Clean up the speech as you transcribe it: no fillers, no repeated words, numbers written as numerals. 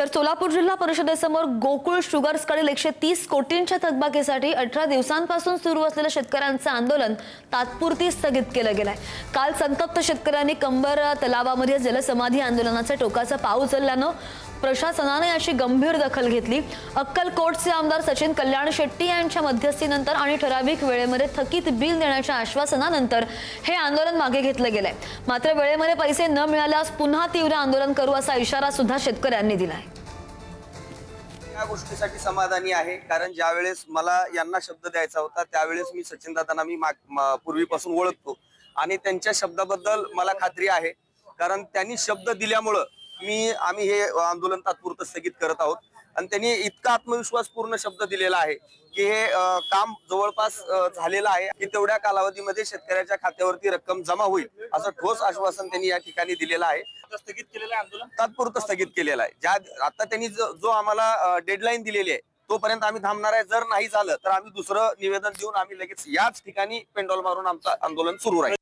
तर सोलापूर जिल्हा परिषदेसमोर गोकुळ शुगर्सकडील 130 कोटींच्या थकबाकीसाठी 18 दिवसांपासून सुरू असलेलं शेतकऱ्यांचं आंदोलन तात्पुरती स्थगित केलं गेलंय। काल संतप्त शेतकऱ्यांनी कंबर तलावामध्ये जलसमाधी आंदोलनाचा टोकाचा पाऊल उचलल्यानं प्रशासनाने याची गंभीर दखल घेतली। अक्कलकोटचे आमदार सचिन कल्याण शेट्टी यांच्या मध्यस्थीनंतर आणि ठराविक वेळेमध्ये थकीत बिल देण्याच्या आश्वासनानंतर हे आंदोलन मागे घेतलं गेलंय। मात्र वेळेमध्ये पैसे न मिळाल्यास पुन्हा तीव्र आंदोलन करू असा इशारा सुद्धा शेतकऱ्यांनी दिलाय। या गोष्टीसाठी समाधानी आहे, कारण ज्यावेळेस मला यांना शब्द द्यायचा होता त्यावेळेस मी सचिन दादांना मी पूर्वीपासून ओळखतो आणि त्यांच्या शब्दाबद्दल मला खात्री आहे, कारण त्यांनी शब्द दिल्यामुळं आम्ही हे आंदोलन तात्पुरतं स्थगित करत आहोत। आणि त्यांनी इतका आत्मविश्वासपूर्ण शब्द दिलेला आहे की हे काम जवळपास झालेलं आहे की तेवढ्या कालावधीमध्ये शेतकऱ्याच्या खात्यावरती रक्कम जमा होईल असं ठोस आश्वासन त्यांनी या ठिकाणी दिलेलं आहे। स्थगित केलेलं आंदोलन तात्पुरतं स्थगित केलेलं आहे। ज्या आता त्यांनी जो आम्हाला डेडलाईन दिलेली आहे तोपर्यंत आम्ही थांबणार आहे। जर नाही झालं तर आम्ही दुसरं निवेदन देऊन आम्ही लगेच याच ठिकाणी पेंडॉल मारून आमचं आंदोलन सुरू राहील।